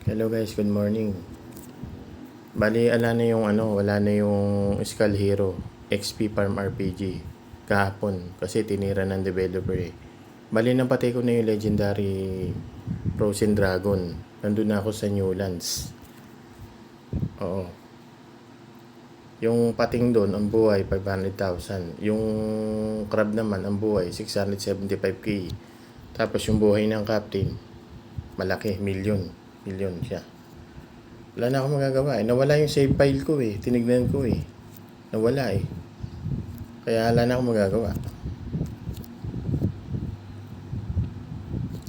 Hello guys, good morning. Bali, wala na yung Skull Hero XP Farm RPG kahapon kasi tinira ng developer eh. Bali, napatay ko na yung legendary Frozen Dragon. Nandun na ako sa Newlands. Oo. Yung pating doon, ang buhay 500,000. Yung crab naman, ang buhay 675k. Tapos yung buhay ng captain, malaki, million siya. Wala na akong magagawa eh. Nawala yung save file ko eh. Tinignan ko eh. Nawala eh. Kaya wala na akong magagawa.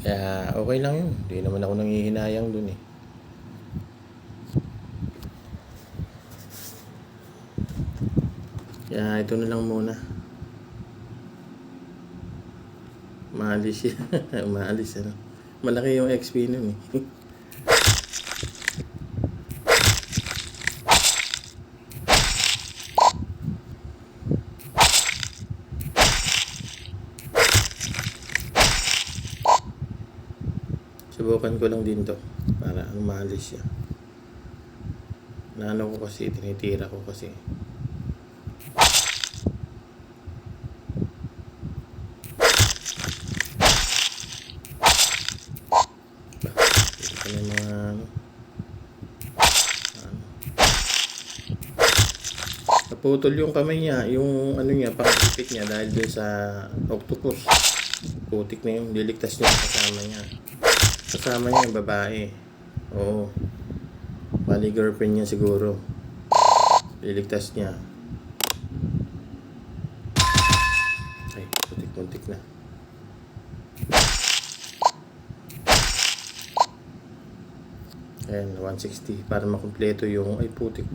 Kaya okay lang yun. Hindi naman ako nangihinayang dun eh. Kaya ito na lang muna. Maalis siya. Maalis ano. Malaki yung XP nun eh. Subukan ko lang din to para umalis siya. Naano ko kasi, tinitira ko kasi. Ito na yung mga naputol yung kamay niya, yung niya, pangipit niya dahil dun sa octopus. Putik na yung liligtas niya kasama niya. Kasama niya yung babae. Oo. Bali girlfriend niya siguro. Liligtas niya. Ay, putik-putik na. Ayan, 160 para makumpleto yung ay putik.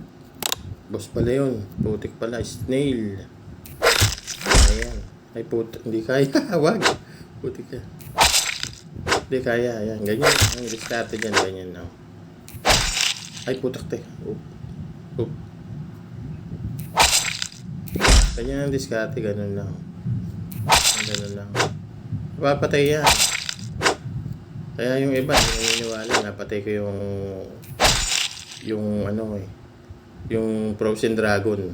Boss pala yun. Putik pala. Snail. Ayan. Ay putik. Hindi kaya. Wag. Putik ka. Hindi kaya, ayan. Ganyan. Ang diskarte dyan, ganyan na. Ay, putak te. Oop. Ganyan ang diskarte, ganun lang. Ganun lang. Papatay yan. Kaya yung iba, hindi naniniwala. Napatay ko yung Frozen Dragon.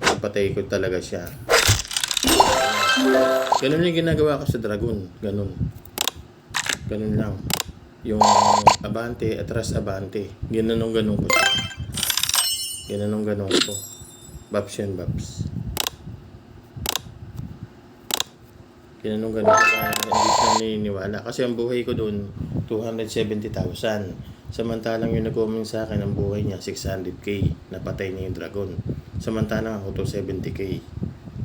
Napatay ko talaga siya. Ganun yung ginagawa ko sa Dragon. Ganun lang. Yung abante, atras abante. Ganun ko siya. Ganun ko. Babs yan, babs. Ganun ko. Kaya hindi siya naniniwala. Kasi ang buhay ko doon, 270,000. Samantalang yung nag-comment sa akin, ang buhay niya, 600k. Napatay niya yung Dragon. Samantalang ako, 270k.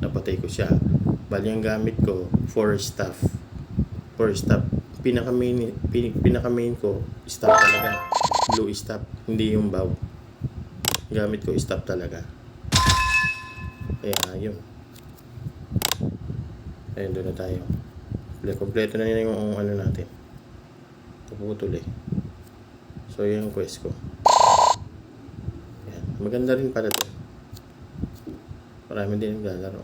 Napatay ko siya. Bali ang gamit ko, 4 staff. Pinaka-main ko, staff talaga. Blue staff, hindi yung bow. Gamit ko, staff talaga. Kaya yun. Ayun, doon na tayo. Kompleto na nila yung natin. Kaputol eh. So, yun yung quest ko. Ayan. Maganda rin pala to. Marami din naglalaro.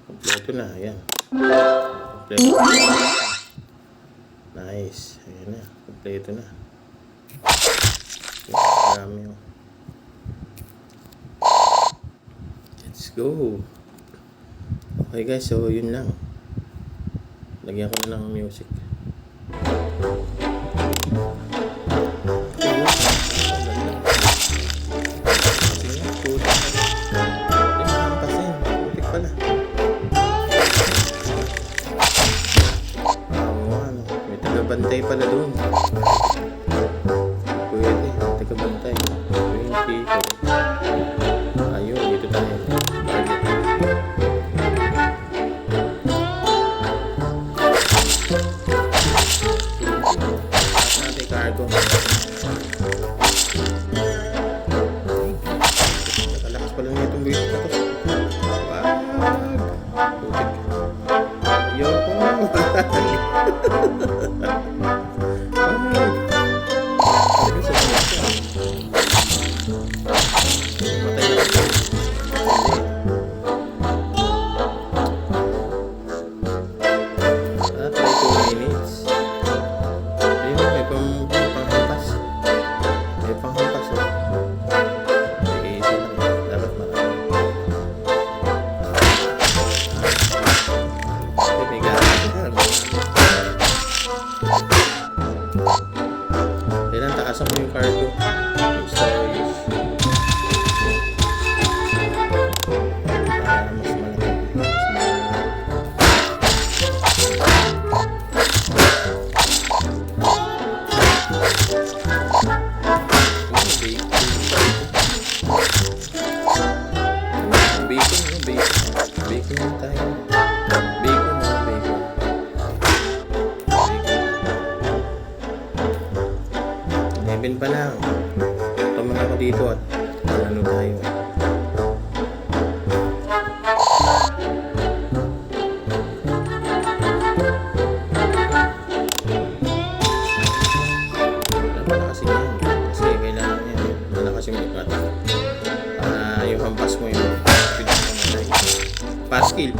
Kompleto na, ayan. Kompleto na. Nice. Ayan na, kompleto na. Marami yun. Let's go. Okay guys, so yun lang. Lagyan ko na ng music. Bantay pala doon. Pwede, teka bantay. 20. Ayun, dito tayo. Target. Tapos natin cargo. Nakalakas pala na itong buwis na to. Wag. Putik. Ayoko. open pa lang. Tama na ako dito at ano tayo. Palakasin yan. Kasi kailangan yan. Palakasin mo ikat. Yung hampas mo yung pass kill.